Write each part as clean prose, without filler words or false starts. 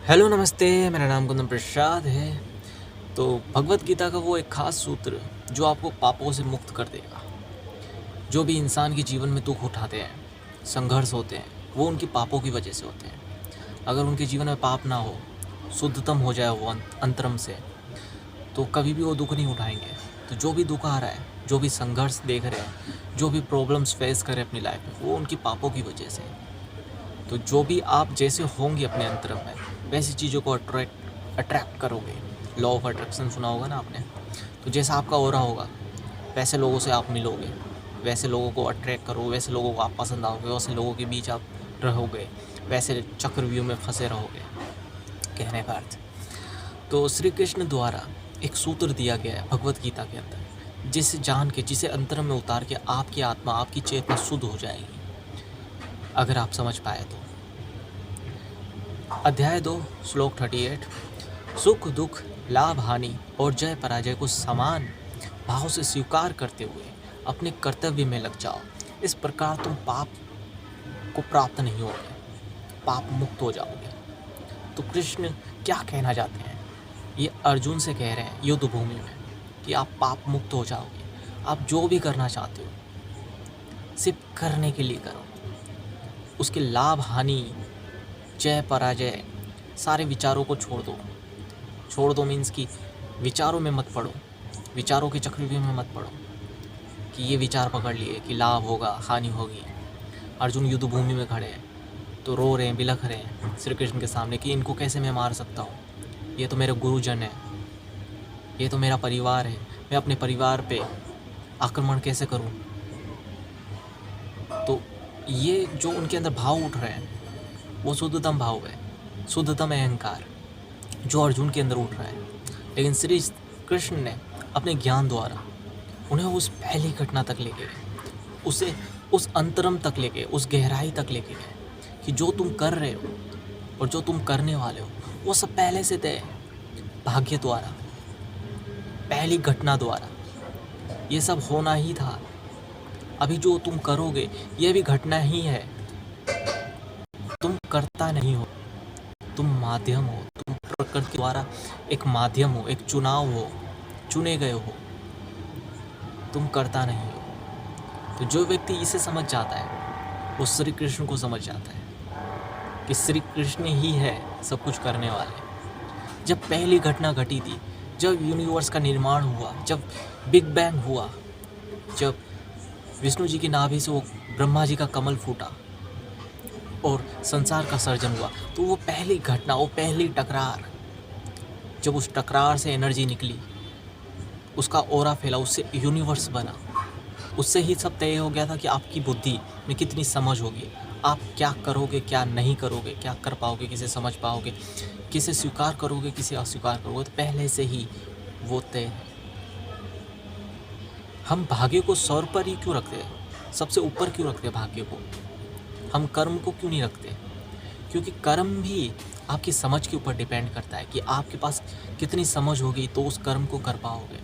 Hello नमस्ते, मेरा नाम कुंदन प्रसाद है। तो भगवत गीता का वो एक खास सूत्र जो आपको पापों से मुक्त कर देगा। जो भी इंसान के जीवन में दुख उठाते हैं, संघर्ष होते हैं, वो उनकी पापों की वजह से होते हैं। अगर उनके जीवन में पाप ना हो, शुद्धतम हो जाए वो अंतरम से, तो कभी भी वो दुख नहीं उठाएंगे। तो जो भी दुख आ रहा है, जो भी संघर्ष देख रहे हैं, जो भी प्रॉब्लम्स फेस कर रहे हैं अपनी लाइफ में, वो उनकी पापों की वजह से है। तो जो भी आप जैसे होंगे अपने अंतरम में, वैसी चीज़ों को अट्रैक्ट करोगे। लॉ ऑफ अट्रैक्शन सुना होगा ना आपने। तो जैसा आपका ऑरा होगा, वैसे लोगों से आप मिलोगे, वैसे लोगों को अट्रैक्ट करोगे, वैसे लोगों को आप पसंद आओगे, वैसे लोगों के बीच आप रहोगे, वैसे चक्रव्यूह में फंसे रहोगे। कहने का अर्थ, तो श्री कृष्ण द्वारा एक सूत्र दिया गया है भगवत गीता के अंदर, जिसे जान के, जिसे अंतरम में उतार के आपकी आत्मा, आपकी चेतना शुद्ध हो जाएगी, अगर आप समझ पाए तो। अध्याय 2 श्लोक 38। सुख दुख, लाभ हानि और जय पराजय को समान भाव से स्वीकार करते हुए अपने कर्तव्य में लग जाओ। इस प्रकार तुम पाप को प्राप्त नहीं होगे, पाप मुक्त हो जाओगे। तो कृष्ण क्या कहना चाहते हैं? ये अर्जुन से कह रहे हैं युद्ध भूमि में कि आप पाप मुक्त हो जाओगे। आप जो भी करना चाहते हो, सिर्फ करने के लिए करो। उसके लाभ हानि, जय पराजय, सारे विचारों को छोड़ दो मीन्स कि विचारों में मत पड़ो, विचारों के चक्रव्यूह में मत पड़ो कि ये विचार पकड़ लिए कि लाभ होगा, हानि होगी। अर्जुन युद्ध भूमि में खड़े हैं, तो रो रहे हैं, बिलख रहे हैं श्री कृष्ण के सामने कि इनको कैसे मैं मार सकता हूँ, ये तो मेरे गुरुजन है, ये तो मेरा परिवार है, मैं अपने परिवार पे आक्रमण कैसे करूँ। तो ये जो उनके अंदर भाव उठ रहे हैं, वो शुद्धतम भाव है, शुद्धतम अहंकार जो अर्जुन के अंदर उठ रहा है। लेकिन श्री कृष्ण ने अपने ज्ञान द्वारा उन्हें उस पहली घटना तक लेके गए, उसे उस अंतरम तक लेके, उस गहराई तक लेके गए कि जो तुम कर रहे हो और जो तुम करने वाले हो, वो सब पहले से तय है। भाग्य द्वारा, पहली घटना द्वारा ये सब होना ही था। अभी जो तुम करोगे, ये भी घटना ही है। तुम करता नहीं हो, तुम माध्यम हो, तुम प्रकृति द्वारा एक माध्यम हो, एक चुनाव हो, चुने गए हो, तुम करता नहीं हो। तो जो व्यक्ति इसे समझ जाता है, वो श्री कृष्ण को समझ जाता है कि श्री कृष्ण ही है सब कुछ करने वाले। जब पहली घटना घटी थी, जब यूनिवर्स का निर्माण हुआ, जब बिग बैंग हुआ, जब विष्णु जी की नाभि से वो ब्रह्मा जी का कमल फूटा और संसार का सर्जन हुआ, तो वो पहली घटना, वो पहली टकरार, जब उस टकरार से एनर्जी निकली, उसका ऑरा फैला, उससे यूनिवर्स बना, उससे ही सब तय हो गया था कि आपकी बुद्धि में कितनी समझ होगी, आप क्या करोगे, क्या नहीं करोगे, क्या कर पाओगे, किसे समझ पाओगे, किसे स्वीकार करोगे, किसे अस्वीकार करोगे। तो पहले से ही वो तय है। हम भाग्य को सौर पर ही क्यों रखते हैं, सबसे ऊपर क्यों रखते हैं भाग्य को? हम कर्म को क्यों नहीं रखते? क्योंकि कर्म भी आपकी समझ के ऊपर डिपेंड करता है कि आपके पास कितनी समझ होगी तो उस कर्म को कर पाओगे।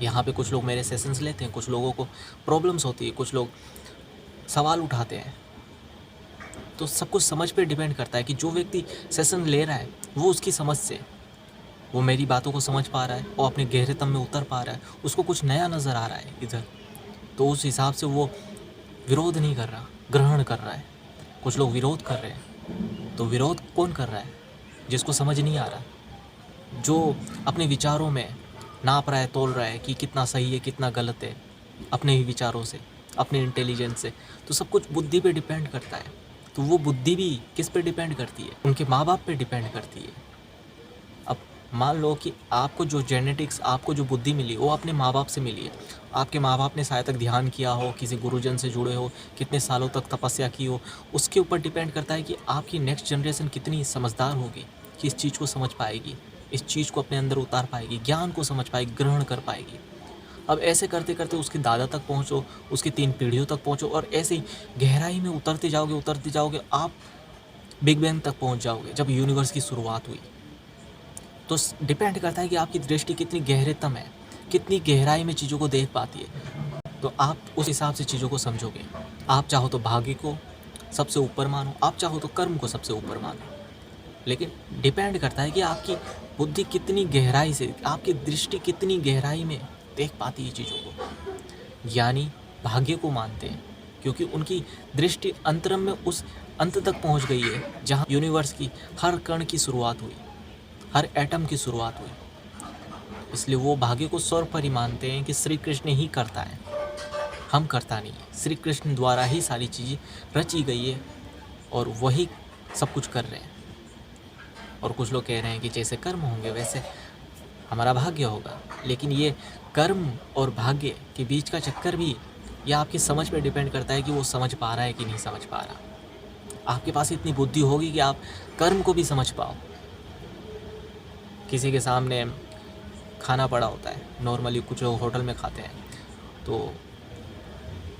यहाँ पे कुछ लोग मेरे सेशंस लेते हैं, कुछ लोगों को प्रॉब्लम्स होती है, कुछ लोग सवाल उठाते हैं। तो सब कुछ समझ पे डिपेंड करता है कि जो व्यक्ति सेशन ले रहा है, वो उसकी समझ से, वो मेरी बातों को समझ पा रहा है, वो अपने गहरेतम में उतर पा रहा है, उसको कुछ नया नज़र आ रहा है इधर, तो उस हिसाब से वो विरोध नहीं कर रहा, ग्रहण कर रहा है। कुछ लोग विरोध कर रहे हैं, तो विरोध कौन कर रहा है? जिसको समझ नहीं आ रहा, जो अपने विचारों में नाप रहा है, तोल रहा है कि कितना सही है, कितना गलत है, अपने ही विचारों से, अपने इंटेलिजेंस से। तो सब कुछ बुद्धि पे डिपेंड करता है। तो वो बुद्धि भी किस पे डिपेंड करती है? उनके माँ बाप पे डिपेंड करती है। अब मान लो कि आपको जो जेनेटिक्स, आपको जो बुद्धि मिली, वो अपने माँ बाप से मिली है। आपके माँ बाप ने शायद तक ध्यान किया हो, किसी गुरुजन से जुड़े हो, कितने सालों तक तपस्या की हो, उसके ऊपर डिपेंड करता है कि आपकी नेक्स्ट जनरेशन कितनी समझदार होगी, कि इस चीज़ को समझ पाएगी, इस चीज़ को अपने अंदर उतार पाएगी, ज्ञान को समझ पाएगी, ग्रहण कर पाएगी। अब ऐसे करते करते उसके दादा तक पहुँचो, उसकी 3 पीढ़ियों तक पहुँचो, और ऐसे ही गहराई में उतरते जाओगे, आप बिग बैंग तक पहुँच जाओगे, जब यूनिवर्स की शुरुआत हुई। तो डिपेंड करता है कि आपकी दृष्टि कितनी गहरेतम है, कितनी गहराई में चीज़ों को देख पाती है। तो आप उस हिसाब से चीज़ों को समझोगे। आप चाहो तो भाग्य को सबसे ऊपर मानो, आप चाहो तो कर्म को सबसे ऊपर मानो। लेकिन डिपेंड करता है कि आपकी बुद्धि कितनी गहराई से, आपकी दृष्टि कितनी गहराई में देख पाती है चीज़ों को। ज्ञानी भाग्य को मानते हैं क्योंकि उनकी दृष्टि अंतरम में उस अंत तक पहुंच गई है जहां यूनिवर्स की हर कण की शुरुआत हुई, हर एटम की शुरुआत हुई। इसलिए वो भाग्य को स्वर पर ही मानते हैं कि श्री कृष्ण ही करता है, हम करता नहीं है। श्री कृष्ण द्वारा ही सारी चीज़ें रची गई है और वही सब कुछ कर रहे हैं। और कुछ लोग कह रहे हैं कि जैसे कर्म होंगे वैसे हमारा भाग्य होगा, लेकिन ये कर्म और भाग्य के बीच का चक्कर भी ये आपकी समझ पे डिपेंड करता है कि वो समझ पा रहा है कि नहीं समझ पा रहा। आपके पास इतनी बुद्धि होगी कि आप कर्म को भी समझ पाओ। किसी के सामने खाना पड़ा होता है, नॉर्मली कुछ लोग होटल में खाते हैं, तो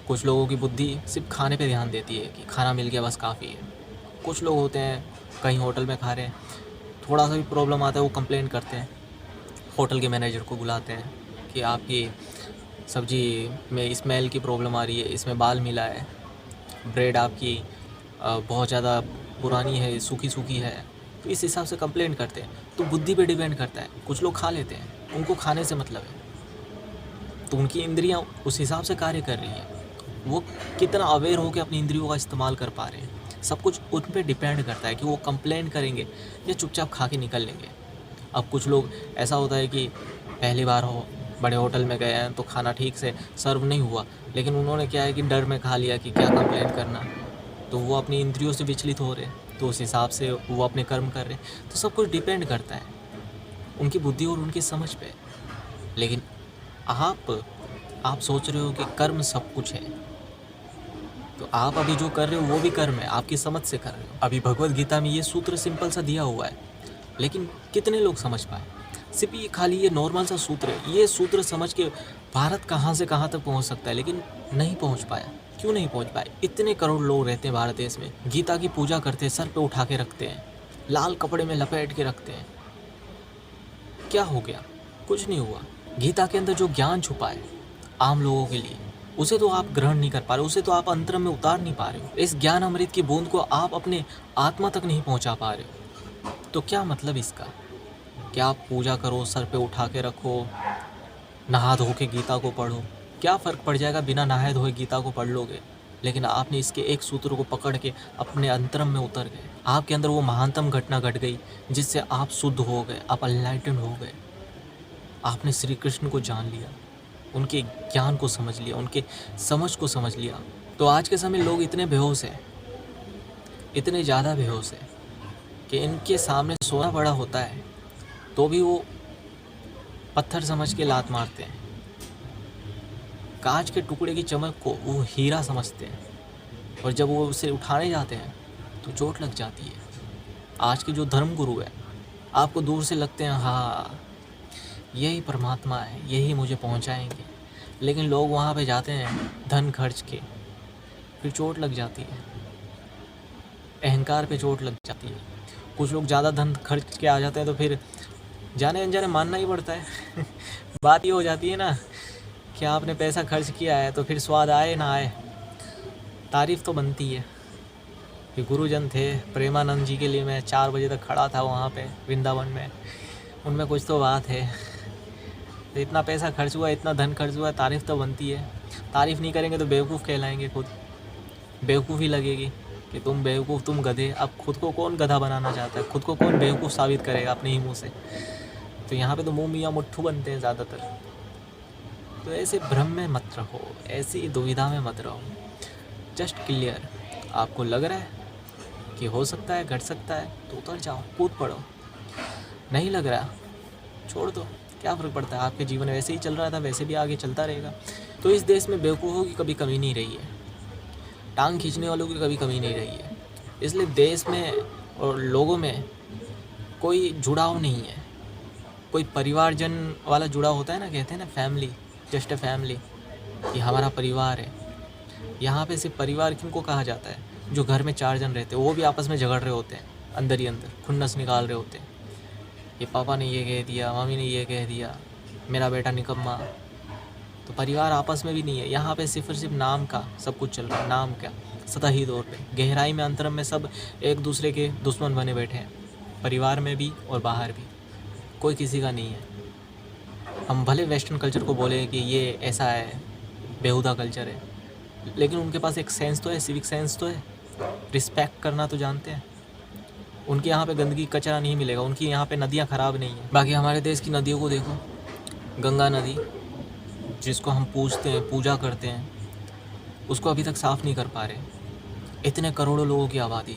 कुछ लोगों की बुद्धि सिर्फ खाने पे ध्यान देती है कि खाना मिल गया बस काफ़ी है। कुछ लोग होते हैं कहीं होटल में खा रहे हैं, थोड़ा सा भी प्रॉब्लम आता है वो कंप्लेन करते हैं, होटल के मैनेजर को बुलाते हैं कि आपकी सब्ज़ी में स्मेल की प्रॉब्लम आ रही है, इसमें बाल मिला है, ब्रेड आपकी बहुत ज़्यादा पुरानी है, सूखी सूखी है। तो इस हिसाब से कंप्लेन करते हैं। तो बुद्धि पे डिपेंड करता है। कुछ लोग खा लेते हैं, उनको खाने से मतलब है, तो उनकी इंद्रियां उस हिसाब से कार्य कर रही हैं। वो कितना अवेयर होकर अपनी इंद्रियों का इस्तेमाल कर पा रहे हैं, सब कुछ उन पर डिपेंड करता है कि वो कंप्लेन करेंगे या चुपचाप खा के निकल लेंगे। अब कुछ लोग ऐसा होता है कि पहली बार बड़े होटल में गए हैं तो खाना ठीक से सर्व नहीं हुआ, लेकिन उन्होंने क्या है कि डर में खा लिया कि क्या कंप्लेन करना, तो वो अपनी इंद्रियों से विचलित हो रहे हैं, तो उस हिसाब से वो अपने कर्म कर रहे हैं। तो सब कुछ डिपेंड करता है उनकी बुद्धि और उनकी समझ पे। लेकिन आप सोच रहे हो कि कर्म सब कुछ है, तो आप अभी जो कर रहे हो वो भी कर्म है, आपकी समझ से कर रहे हो। अभी भगवत गीता में ये सूत्र सिंपल सा दिया हुआ है, लेकिन कितने लोग समझ पाए? सिर्फ ये खाली ये नॉर्मल सा सूत्र है, ये सूत्र समझ के भारत कहाँ से कहाँ तक पहुँच सकता है, लेकिन नहीं पहुँच पाया। क्यों नहीं पहुँच पाए? इतने करोड़ लोग रहते हैं भारत देश में, गीता की पूजा करते हैं, सर पे उठा के रखते हैं, लाल कपड़े में लपेट के रखते हैं। क्या हो गया? कुछ नहीं हुआ। गीता के अंदर जो ज्ञान छुपा है आम लोगों के लिए, उसे तो आप ग्रहण नहीं कर पा रहे, उसे तो आप अंतरम में उतार नहीं पा रहे हो। इस ज्ञान अमृत की बूंद को आप अपने आत्मा तक नहीं पहुंचा पा रहे हो। तो क्या मतलब इसका? क्या आप पूजा करो, सर पे उठा के रखो, नहा धो के गीता को पढ़ो, क्या फ़र्क पड़ जाएगा? बिना नहाए धोए गीता को पढ़ लोगे, लेकिन आपने इसके एक सूत्र को पकड़ के अपने अंतरम में उतर गए। आपके अंदर वो महानतम घटना घट गई जिससे आप शुद्ध हो गए, आप एनलाइटेंड हो गए। आपने श्री कृष्ण को जान लिया, उनके ज्ञान को समझ लिया, उनके समझ को समझ लिया। तो आज के समय लोग इतने बेहोश हैं, इतने ज़्यादा बेहोश हैं कि इनके सामने सोना बड़ा होता है तो भी वो पत्थर समझ के लात मारते हैं। कांच के टुकड़े की चमक को वो हीरा समझते हैं, और जब वो उसे उठाने जाते हैं तो चोट लग जाती है। आज के जो धर्म गुरु है, आपको दूर से लगते हैं हाँ यही परमात्मा है, यही मुझे पहुंचाएंगे, लेकिन लोग वहाँ पे जाते हैं धन खर्च के, फिर चोट लग जाती है, अहंकार पे चोट लग जाती है। कुछ लोग ज़्यादा धन खर्च के आ जाते हैं तो फिर जाने अनजाने मानना ही पड़ता है। बात ये हो जाती है ना कि आपने पैसा खर्च किया है तो फिर स्वाद आए ना आए, तारीफ़ तो बनती है। कि गुरुजन थे प्रेमानंद जी के लिए मैं 4 बजे तक खड़ा था वहाँ पे वृंदावन में, उनमें कुछ तो बात है। तो इतना पैसा खर्च हुआ, इतना धन खर्च हुआ, तारीफ़ तो बनती है। तारीफ़ नहीं करेंगे तो बेवकूफ़ कहलाएंगे, खुद बेवकूफ़ी लगेगी कि तुम बेवकूफ़, तुम गधे। अब खुद को कौन गधा बनाना चाहता है? खुद को कौन बेवकूफ़ साबित करेगा अपने ही मुँह से? तो यहाँ पे तो मुँह मियाँ मुट्ठू बनते हैं ज़्यादातर। तो ऐसे भ्रम में मत रहो, ऐसी दुविधा में मत रहो। जस्ट क्लियर, आपको लग रहा है कि हो सकता है, घट सकता है, तो उतर जाओ, कूद पड़ो। नहीं लग रहा, छोड़ दो, क्या फ़र्क पड़ता है? आपके जीवन वैसे ही चल रहा था, वैसे भी आगे चलता रहेगा। तो इस देश में बेवकूफ़ों की कभी कमी नहीं रही है, टांग खींचने वालों की कभी कमी नहीं रही है। इसलिए देश में और लोगों में कोई जुड़ाव नहीं है, कोई परिवारजन वाला जुड़ा होता है ना, कहते हैं ना फैमिली, जस्ट अ फैमिली, ये हमारा परिवार है। यहाँ पे सिर्फ परिवार किनको कहा जाता है? जो घर में 4 जन रहते हैं, वो भी आपस में झगड़ रहे होते हैं, अंदर ही अंदर खुन्नस निकाल रहे होते हैं। ये पापा ने ये कह दिया, मम्मी ने ये कह दिया, मेरा बेटा निकम्मा। तो परिवार आपस में भी नहीं है। यहाँ पे सिर्फ नाम का सब कुछ चल रहा है, नाम का, सतही तौर पे। गहराई में, अंतरम में सब एक दूसरे के दुश्मन बने बैठे हैं। परिवार में भी और बाहर भी, कोई किसी का नहीं है। हम भले वेस्टर्न कल्चर को बोले कि ये ऐसा है, बेहुदा कल्चर है, लेकिन उनके पास एक सेंस तो है, सिविक सेंस तो है, रिस्पेक्ट करना तो जानते हैं। उनके यहाँ पे गंदगी कचरा नहीं मिलेगा, उनकी यहाँ पे नदियाँ ख़राब नहीं है। बाकी हमारे देश की नदियों को देखो, गंगा नदी जिसको हम पूजते हैं, पूजा करते हैं, उसको अभी तक साफ़ नहीं कर पा रहे। इतने करोड़ों लोगों की आबादी,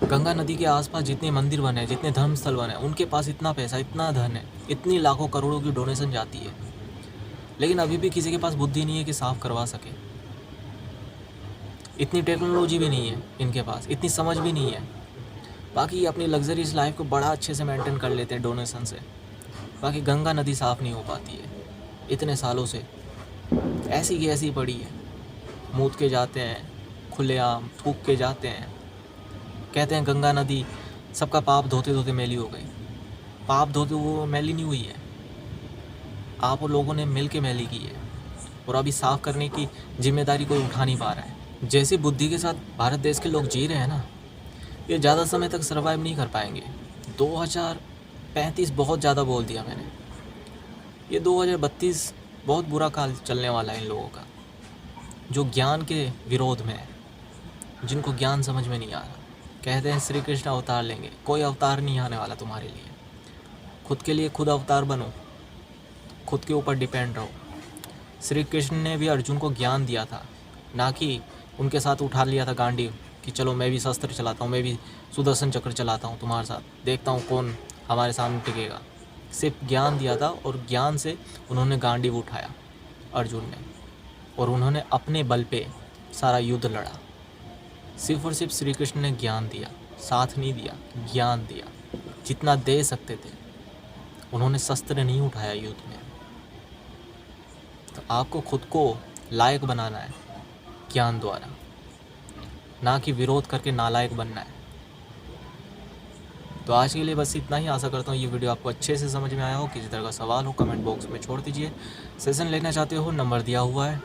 गंगा नदी के आसपास जितने मंदिर बने हैं, जितने धर्मस्थल बने हैं, उनके पास इतना पैसा, इतना धन है, इतनी लाखों करोड़ों की डोनेशन जाती है, लेकिन अभी भी किसी के पास बुद्धि नहीं है कि साफ़ करवा सके। इतनी टेक्नोलॉजी भी नहीं है इनके पास, इतनी समझ भी नहीं है। बाकी ये अपनी लग्जरीज लाइफ को बड़ा अच्छे से मेंटेन कर लेते हैं डोनेशन से। बाकी गंगा नदी साफ़ नहीं हो पाती है इतने सालों से, ऐसी की ऐसी पड़ी है। मूत के जाते हैं, खुलेआम थूक के जाते हैं, कहते हैं गंगा नदी सबका पाप धोते धोते मैली हो गई। पाप धोते वो मैली नहीं हुई है, आप और लोगों ने मिल के मैली की है, और अभी साफ़ करने की जिम्मेदारी कोई उठा नहीं पा रहा है। जैसी बुद्धि के साथ भारत देश के लोग जी रहे हैं ना, ये ज़्यादा समय तक सर्वाइव नहीं कर पाएंगे। 2035 बहुत ज़्यादा बोल दिया मैंने, ये 2032 बहुत बुरा काल चलने वाला है इन लोगों का, जो ज्ञान के विरोध में है, जिनको ज्ञान समझ में नहीं आ रहा। कहते हैं श्री कृष्ण अवतार लेंगे, कोई अवतार नहीं आने वाला तुम्हारे लिए। खुद के लिए खुद अवतार बनो, खुद के ऊपर डिपेंड रहो। श्री कृष्ण ने भी अर्जुन को ज्ञान दिया था, ना कि उनके साथ उठा लिया था गांडीव कि चलो मैं भी शस्त्र चलाता हूँ, मैं भी सुदर्शन चक्र चलाता हूँ तुम्हारे साथ, देखता हूँ कौन हमारे सामने टिकेगा। सिर्फ ज्ञान दिया था, और ज्ञान से उन्होंने गांडीव उठाया अर्जुन ने, और उन्होंने अपने बल पे सारा युद्ध लड़ा। सिर्फ और सिर्फ श्री कृष्ण ने ज्ञान दिया, साथ नहीं दिया, ज्ञान दिया। जितना दे सकते थे, उन्होंने शस्त्र नहीं उठाया युद्ध में। तो आपको खुद को लायक बनाना है ज्ञान द्वारा, ना कि विरोध करके नालायक बनना है। तो आज के लिए बस इतना ही। आशा करता हूँ ये वीडियो आपको अच्छे से समझ में आया हो। किसी तरह का सवाल हो कमेंट बॉक्स में छोड़ दीजिए। सेशन लेना चाहते हो, नंबर दिया हुआ है,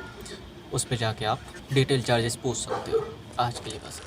उस पर जाके आप डिटेल चार्जेस पूछ सकते हो। आज के लिए बस।